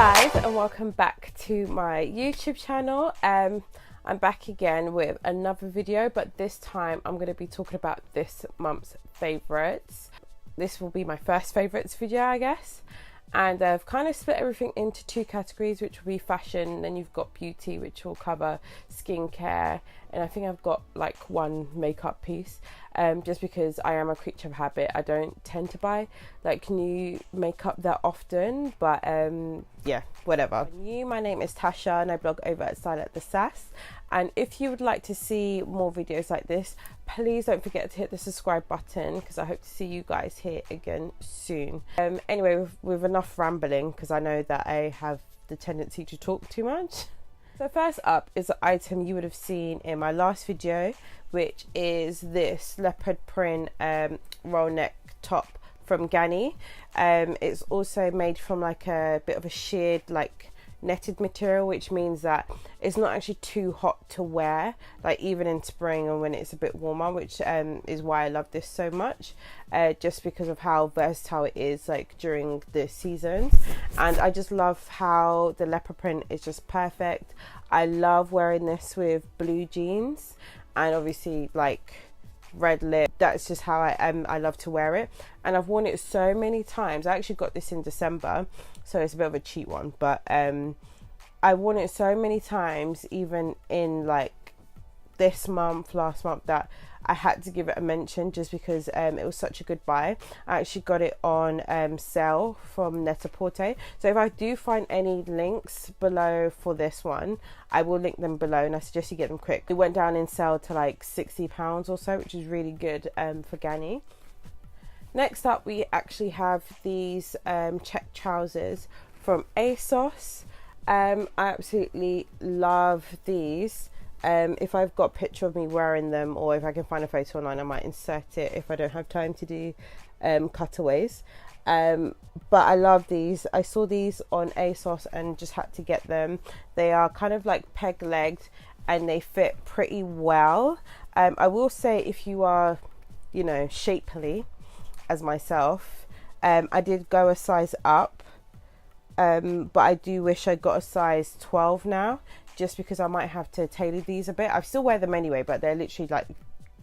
guys, and welcome back to my YouTube channel. I'm back again with another video, but this time I'm going to be talking about this month's favourites. This will be my first favourites video, I guess. And I've kind of split everything into two categories, which will be fashion, then you've got beauty, which will cover skincare, and I think I've got like one makeup piece, just because I am a creature of habit. I don't tend to buy like new makeup that often, but yeah, whatever. My name is Tasha and I blog over at Sass, and if you would like to see more videos like this, please don't forget to hit the subscribe button, because I hope to see you guys here again soon. Anyway, with enough rambling, because I know that I have the tendency to talk too much. So first up is an item you would have seen in my last video, which is this leopard print roll neck top from Ganni. It's also made from like a bit of a sheared like netted material, which means that it's not actually too hot to wear, like even in spring or when it's a bit warmer, which is why I love this so much, just because of how versatile it is like during the seasons. And I just love how the leopard print is just perfect. I love wearing this with blue jeans and obviously like red lip. That's just how I love to wear it, and I've worn it so many times. I actually got this in December, so it's a bit of a cheap one, but I worn it so many times, even in like this month, last month, that I had to give it a mention just because it was such a good buy. I actually got it on sale from Net-a-Porter, so if I do find any links below for this one, I will link them below, and I suggest you get them quick. It went down in sale to like £60 or so, which is really good for Ganni. Next up, we actually have these check trousers from ASOS. I absolutely love these. If I've got a picture of me wearing them, or if I can find a photo online, I might insert it if I don't have time to do cutaways. But I love these. I saw these on ASOS and just had to get them. They are kind of like peg-legged and they fit pretty well. I will say, if you are, you know, shapely as myself, I did go a size up, but I do wish I got a size 12 now, just because I might have to tailor these a bit. I still wear them anyway, but they're literally like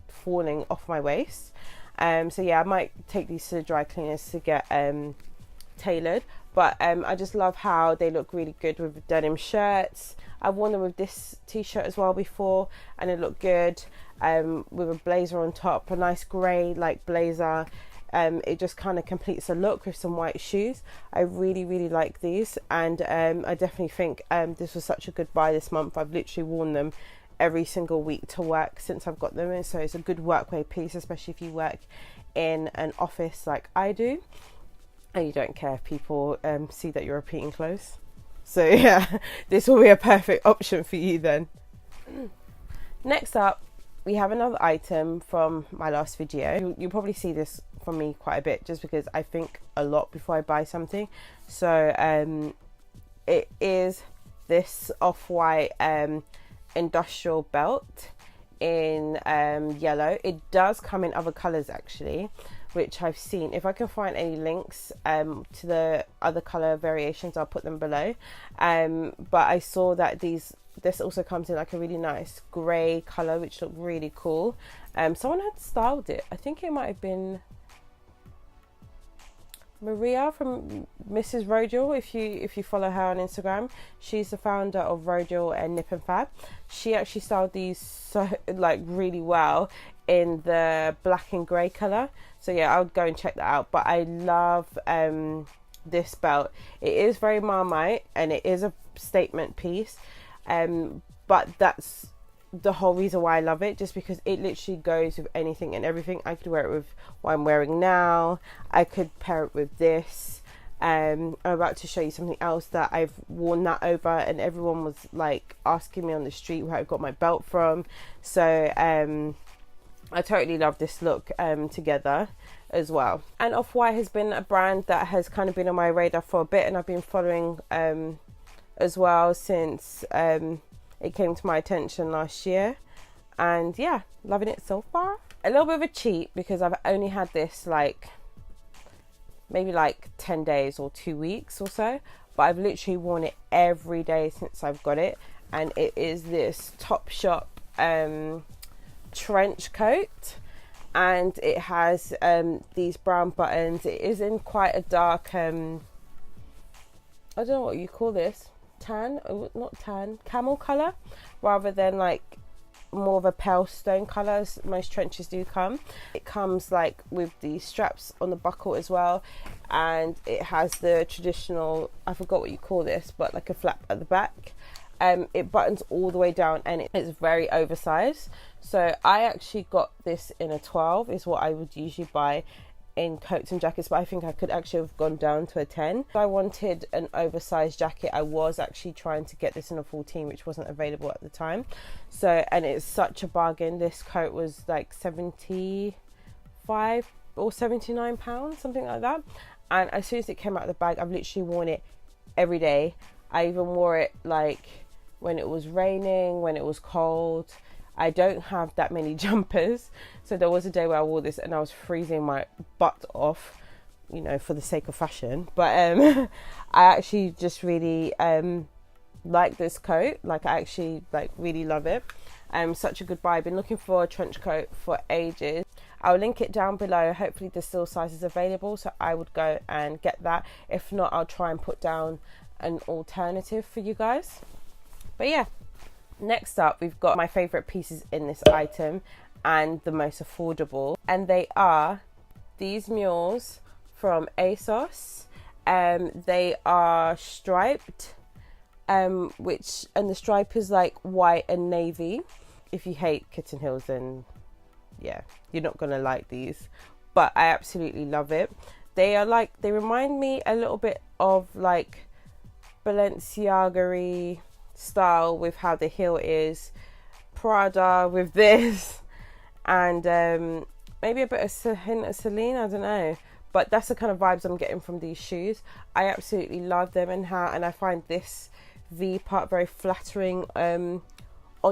falling off my waist. So yeah, I might take these to the dry cleaners to get tailored, but I just love how they look really good with denim shirts. I've worn them with this t-shirt as well before, and it looked good with a blazer on top, a nice grey like blazer. It just kind of completes the look with some white shoes. I really like these, and I definitely think this was such a good buy this month. I've literally worn them every single week to work since I've got them in, so it's a good workwear piece, especially if you work in an office like I do and you don't care if people see that you're repeating clothes. So yeah, this will be a perfect option for you then. Next up, we have another item from my last video. You'll probably see this from me quite a bit, just because I think a lot before I buy something. So it is this off-white industrial belt in yellow. It does come in other colours actually, which I've seen. If I can find any links to the other colour variations, I'll put them below. But I saw that this also comes in like a really nice grey colour, which looked really cool. Someone had styled it. I think it might have been Maria from Mrs. Rodil. If you follow her on Instagram, she's the founder of Rodil and Nip and Fab. She actually styled these so like really well in the black and grey colour. So yeah, I would go and check that out. But I love this belt. It is very Marmite and it is a statement piece. But that's the whole reason why I love it, just because it literally goes with anything and everything. I could wear it with what I'm wearing now. I could pair it with this. I'm about to show you something else that I've worn that over, and everyone was like asking me on the street where I got my belt from. So I totally love this look together as well. And Off-White has been a brand that has kind of been on my radar for a bit, and I've been following as well since it came to my attention last year, and yeah, loving it so far. A little bit of a cheat, because I've only had this like maybe like 10 days or 2 weeks or so, but I've literally worn it every day since I've got it, and it is this Topshop trench coat, and it has these brown buttons. It is in quite a dark I don't know what you call this, not tan, camel colour, rather than like more of a pale stone colour as most trenches do come. It comes like with the straps on the buckle as well, and it has the traditional, I forgot what you call this, but like a flap at the back. It buttons all the way down, and it's very oversized. So I actually got this in a 12 is what I would usually buy in coats and jackets, but I think I could actually have gone down to a 10. If I wanted an oversized jacket, I was actually trying to get this in a 14, which wasn't available at the time. So, and it's such a bargain. This coat was like 75 or 79 pounds, something like that. And as soon as it came out of the bag, I've literally worn it every day. I even wore it like when it was raining, when it was cold. I don't have that many jumpers, so there was a day where I wore this and I was freezing my butt off, you know, for the sake of fashion. But I actually just really like this coat. Like, I actually like really love it. Such a good buy. I've been looking for a trench coat for ages. I'll link it down below. Hopefully there's still sizes available, so I would go and get that. If not, I'll try and put down an alternative for you guys. But yeah, next up we've got my favorite pieces in this item and the most affordable, and they are these mules from ASOS. They are striped, and the stripe is like white and navy. If you hate kitten heels, then yeah, you're not gonna like these, but I absolutely love it. They remind me a little bit of like Balenciaga style with how the heel is, Prada with this, and maybe a bit of hint of Celine, I don't know, but that's the kind of vibes I'm getting from these shoes. I absolutely love them, and I find this V part very flattering on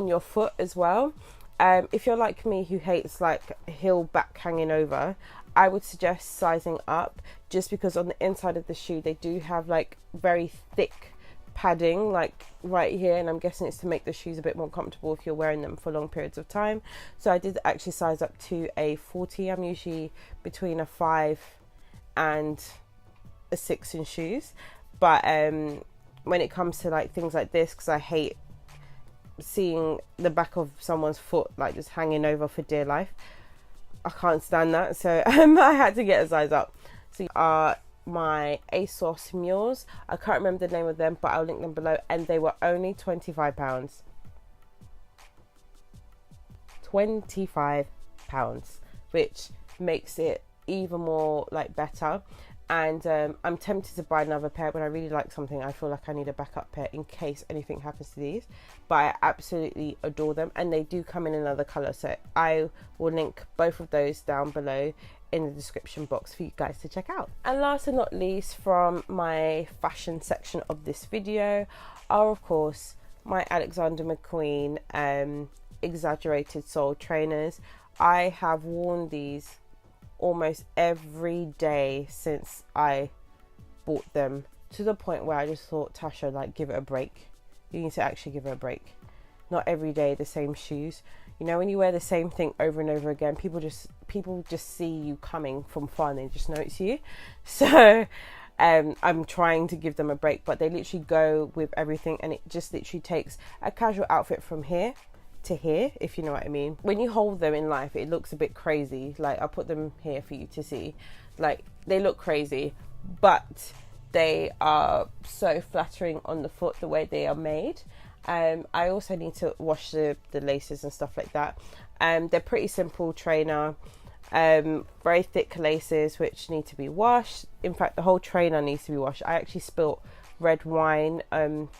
your foot as well. If you're like me who hates like heel back hanging over, I would suggest sizing up, just because on the inside of the shoe they do have like very thick padding like right here, and I'm guessing it's to make the shoes a bit more comfortable if you're wearing them for long periods of time. So I did actually size up to a 40. I'm usually between a 5 and a 6 in shoes, but when it comes to like things like this, because I hate seeing the back of someone's foot like just hanging over for dear life, I can't stand that, so I had to get a size up. So my ASOS mules, I can't remember the name of them, but I'll link them below, and they were only £25. £25, which makes it even more like better. And I'm tempted to buy another pair. When I really like something, I feel like I need a backup pair in case anything happens to these. But I absolutely adore them, and they do come in another colour, so I will link both of those down below in the description box for you guys to check out. And last but not least, from my fashion section of this video are of course my Alexander McQueen exaggerated sole trainers. I have worn these almost every day since I bought them, to the point where I just thought, Tasha, like, give it a break. You need to actually give it a break. Not every day the same shoes. You know, when you wear the same thing over and over again, people just see you coming from far and they just notice you. So I'm trying to give them a break, but they literally go with everything, and it just literally takes a casual outfit from here to here, if you know what I mean. When you hold them in life, it looks a bit crazy. Like, I'll put them here for you to see. Like, they look crazy, but they are so flattering on the foot the way they are made. I also need to wash the laces and stuff like that. They're pretty simple trainer, very thick laces which need to be washed. In fact, the whole trainer needs to be washed. I actually spilt red wine on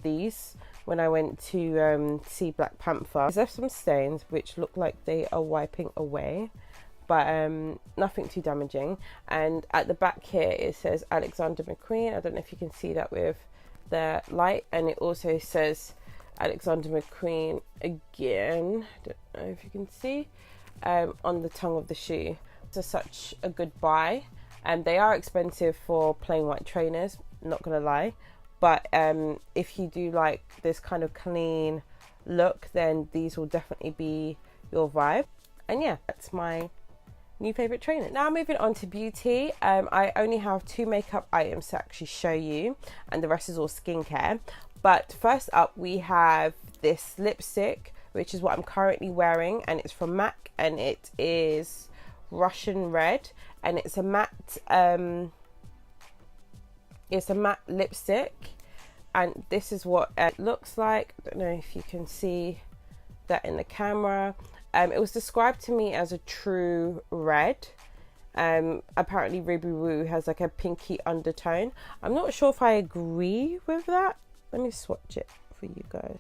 these when I went to see Black Panther. There's some stains which look like they are wiping away, but nothing too damaging. And at the back here it says Alexander McQueen. I don't know if you can see that with the light, and it also says Alexander McQueen again, I don't know if you can see, on the tongue of the shoe. So such a good buy, and they are expensive for plain white trainers. not gonna lie. But if you do like this kind of clean look, then these will definitely be your vibe. And yeah, that's my new favorite trainer. Now moving on to beauty. I only have 2 makeup items to actually show you, and the rest is all skincare. But first up, we have this lipstick, which is what I'm currently wearing, and it's from MAC, and it is Russian Red, and it's a matte lipstick, and this is what it looks like. I don't know if you can see that in the camera. It was described to me as a true red. Apparently Ruby Woo has like a pinky undertone. I'm not sure if I agree with that. Let me swatch it for you guys.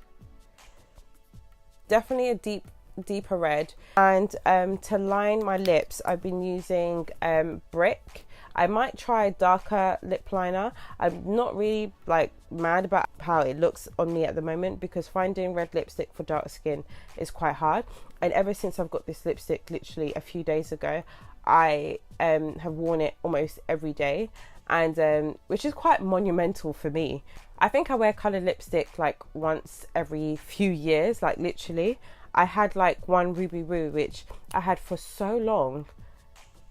Definitely a deeper red. And to line my lips, I've been using Brick. I might try a darker lip liner. I'm not really like mad about how it looks on me at the moment, because finding red lipstick for dark skin is quite hard. And ever since I've got this lipstick literally a few days ago, I have worn it almost every day, and which is quite monumental for me. I think I wear coloured lipstick like once every few years, like literally. I had like one Ruby Woo, which I had for so long,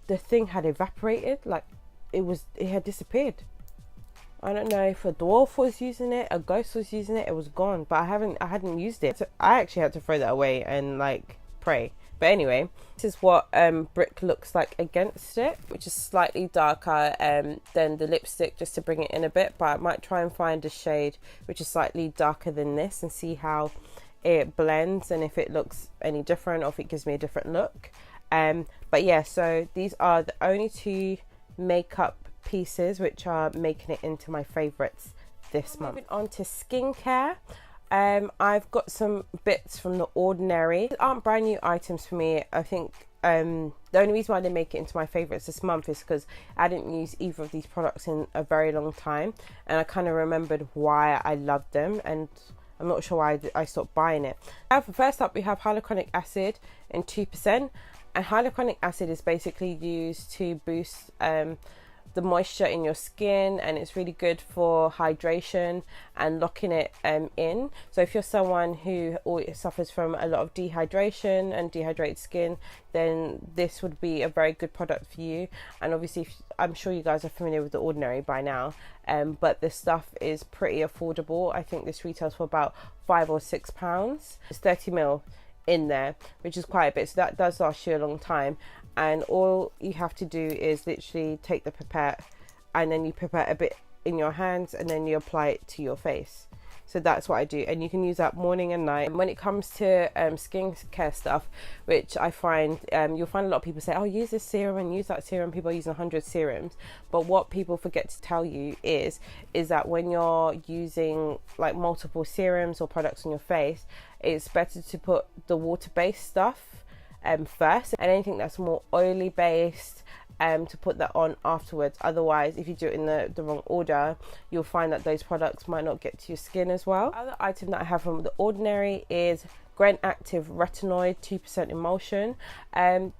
the thing had evaporated, like it had disappeared. I don't know if a dwarf was using it, a ghost was using it, it was gone, but I hadn't used it. So I actually had to throw that away and like pray. But anyway, this is what Brick looks like against it, which is slightly darker than the lipstick, just to bring it in a bit. But I might try and find a shade which is slightly darker than this and see how it blends, and if it looks any different or if it gives me a different look. But yeah, so these are the only 2 makeup pieces which are making it into my favorites this month. Moving on to skincare. I've got some bits from The Ordinary. These aren't brand new items for me. I think the only reason why they make it into my favorites this month is because I didn't use either of these products in a very long time, and I kind of remembered why I loved them, and I'm not sure why I stopped buying it. First up, we have hyaluronic acid in 2%, and hyaluronic acid is basically used to boost the moisture in your skin, and it's really good for hydration and locking it in. So if you're someone who suffers from a lot of dehydration and dehydrated skin, then this would be a very good product for you. And obviously I'm sure you guys are familiar with The Ordinary by now, but this stuff is pretty affordable. I think this retails for about £5 or £6. It's 30ml in there, which is quite a bit, so that does last you a long time. And all you have to do is literally take the pipette, and then you pipette a bit in your hands, and then you apply it to your face. So that's what I do, and you can use that morning and night. When it comes to skincare stuff, which I find you'll find a lot of people say, oh, use this serum and use that serum. People are using 100 serums, but what people forget to tell you is that when you're using like multiple serums or products on your face, it's better to put the water-based stuff first, and anything that's more oily based to put that on afterwards. Otherwise, if you do it in the wrong order, you'll find that those products might not get to your skin as well. Other item that I have from The Ordinary is Grain Active Retinoid 2% Emulsion.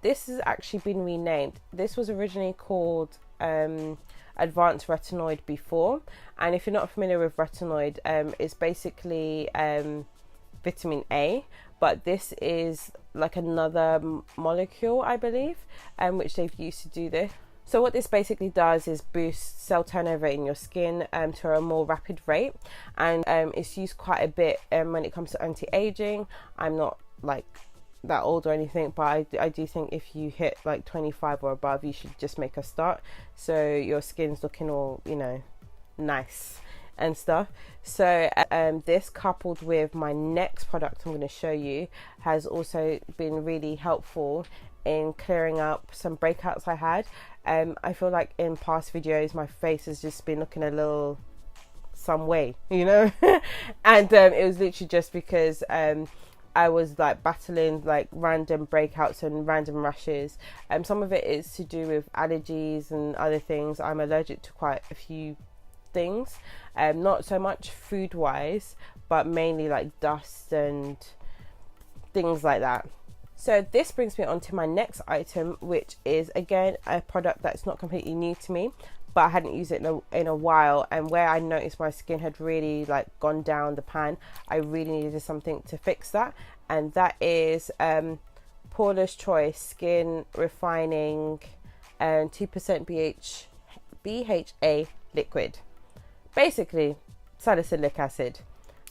This has actually been renamed. This was originally called Advanced Retinoid before, and if you're not familiar with retinoid, it's basically vitamin A, but this is like another molecule, I believe, which they've used to do this. So what this basically does is boost cell turnover in your skin to a more rapid rate, and it's used quite a bit when it comes to anti-aging. I'm not like that old or anything, but I do think if you hit like 25 or above, you should just make a start, so your skin's looking all, you know, nice and stuff. So this, coupled with my next product I'm going to show you, has also been really helpful in clearing up some breakouts I had. I feel like in past videos my face has just been looking a little some way, you know. And it was literally just because I was like battling like random breakouts and random rashes. Some of it is to do with allergies and other things. I'm allergic to quite a few things, not so much food wise, but mainly like dust and things like that. So this brings me on to my next item, which is again a product that's not completely new to me, but I hadn't used it in a while, and where I noticed my skin had really like gone down the pan, I really needed something to fix that, and that is Paula's Choice Skin Refining and 2% BHA liquid, basically salicylic acid.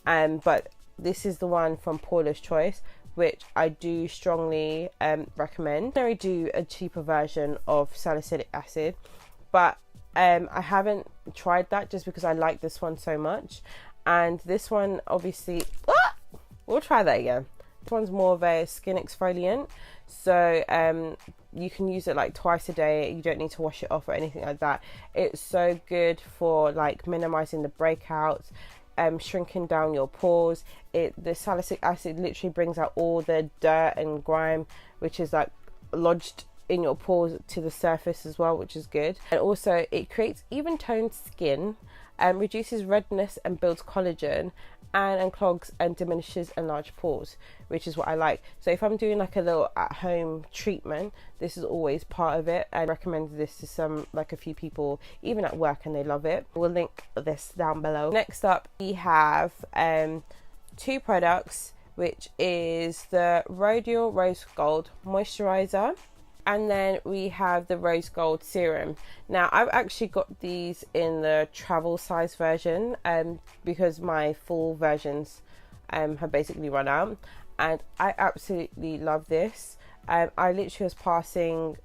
But this is the one from Paula's Choice, which I do strongly recommend. I do a cheaper version of salicylic acid, but I haven't tried that just because I like this one so much. And this one, obviously, we'll try that again. This one's more of a skin exfoliant, so you can use it like twice a day. You don't need to wash it off or anything like that. It's so good for like minimizing the breakouts, shrinking down your pores. The salicylic acid literally brings out all the dirt and grime which is like lodged in your pores to the surface as well, which is good. And also it creates even toned skin and reduces redness and builds collagen and unclogs and diminishes enlarged pores, which is what I like. So if I'm doing like a little at home treatment, this is always part of it. I recommended this to a few people even at work, and they love it. We'll link this down below. Next up we have two products, which is the Radial Rose Gold Moisturizer, and then we have the Rose Gold Serum. Now I've actually got these in the travel size version because my full versions have basically run out, and I absolutely love this. I literally was passing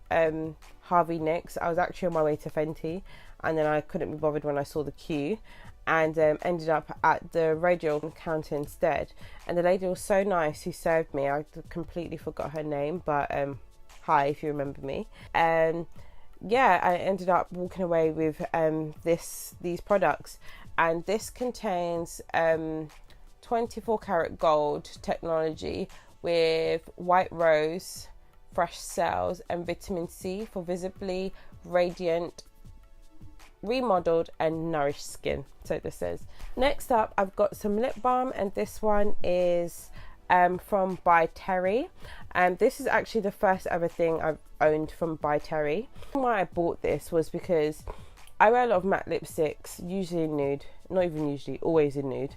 Harvey Nicks. I was actually on my way to Fenty, and then I couldn't be bothered when I saw the queue, and ended up at the Radial counter instead. And the lady was so nice who served me. I completely forgot her name, but hi if you remember me. Yeah, I ended up walking away with these products, and this contains 24 karat gold technology with white rose, fresh cells and vitamin C for visibly radiant, remodeled and nourished skin. So this says. Next up I've got some lip balm, and this one is from By Terry. This is actually the first ever thing I've owned from By Terry. Why I bought this was because I wear a lot of matte lipsticks, usually in nude, not even usually, always in nude,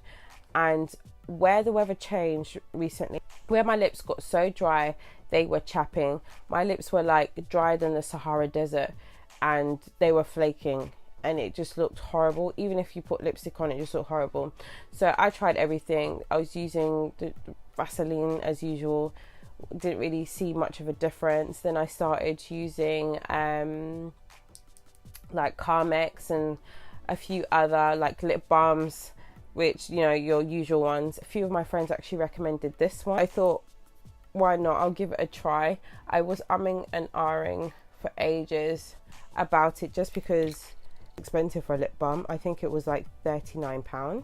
and where the weather changed recently, where my lips got so dry they were chapping. My lips were like drier than the Sahara Desert, and they were flaking, and it just looked horrible. Even if you put lipstick on, it just looked horrible. So I tried everything. I was using the Vaseline as usual, didn't really see much of a difference. Then I started using like Carmex and a few other like lip balms, which, you know, your usual ones. A few of my friends actually recommended this one. I thought, why not? I'll give it a try. I was umming and ahhing for ages about it just because it's expensive for a lip balm. I think it was like £39.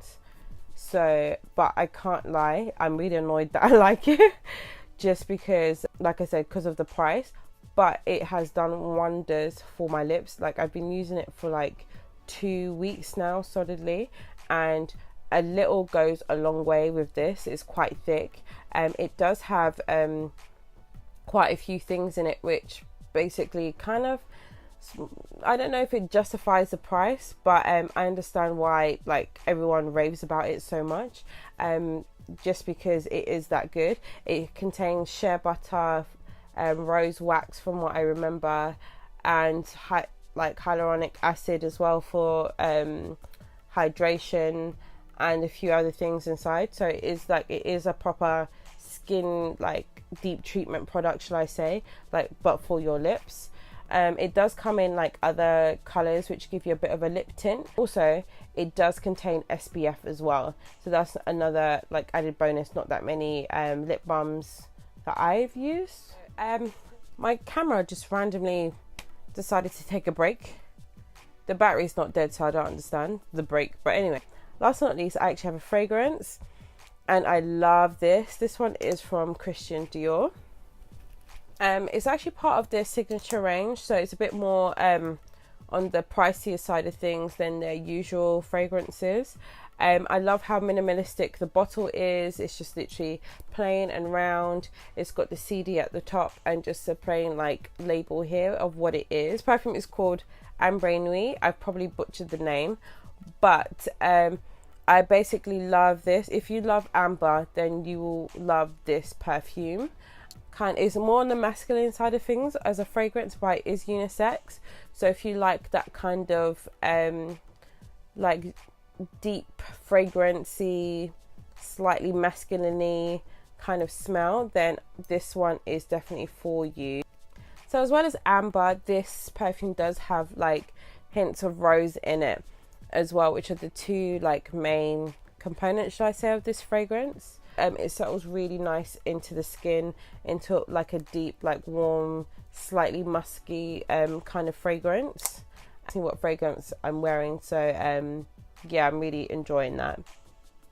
So, but I can't lie, I'm really annoyed that I like it just because, like I said, because of the price, but it has done wonders for my lips. Like I've been using it for like 2 weeks now solidly, and a little goes a long way with this. It's quite thick. It does have quite a few things in it which basically kind of, I don't know if it justifies the price, but I understand why like everyone raves about it so much, just because it is that good. It contains shea butter, rose wax from what I remember, and hyaluronic acid as well for hydration, and a few other things inside. So it is a proper skin like deep treatment product, shall I say, like, but for your lips. It does come in like other colors which give you a bit of a lip tint. Also, it does contain SPF as well, so that's another like added bonus. Not that many lip balms that I've used. My camera just randomly decided to take a break. The battery's not dead, so I don't understand the break. But anyway, last but not least, I actually have a fragrance, and I love this. This one is from Christian Dior. It's actually part of their signature range, so it's a bit more on the pricier side of things than their usual fragrances. I love how minimalistic the bottle is. It's just literally plain and round. It's got the CD at the top and just a plain like label here of what it is. Perfume is called Antwi. I've probably butchered the name, but I basically love this. If you love amber, then you will love this perfume. Is more on the masculine side of things as a fragrance, but it is unisex. So if you like that kind of like deep fragrancy, slightly masculine-y kind of smell, then this one is definitely for you. So as well as amber, this perfume does have like hints of rose in it as well, which are the two like main components, should I say, of this fragrance. It settles really nice into the skin, into like a deep, like warm, slightly musky kind of fragrance. I see what fragrance I'm wearing, so yeah, I'm really enjoying that.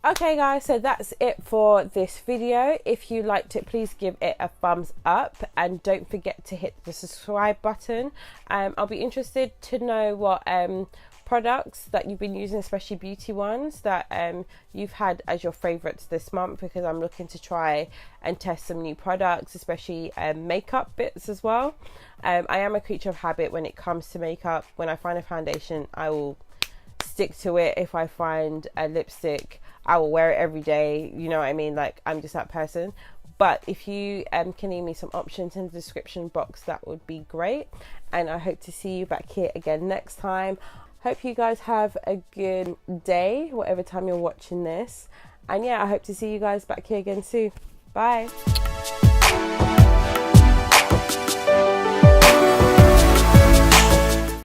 Okay guys, so that's it for this video. If you liked it, please give it a thumbs up and don't forget to hit the subscribe button. I'll be interested to know what products that you've been using, especially beauty ones, that you've had as your favorites this month, because I'm looking to try and test some new products, especially makeup bits as well. I am a creature of habit when it comes to makeup. When I find a foundation, I will stick to it. If I find a lipstick, I will wear it every day, you know what I mean? Like, I'm just that person. But if you can leave me some options in the description box, that would be great. And I hope to see you back here again next time. Hope you guys have a good day, whatever time you're watching this. And yeah, I hope to see you guys back here again soon. Bye.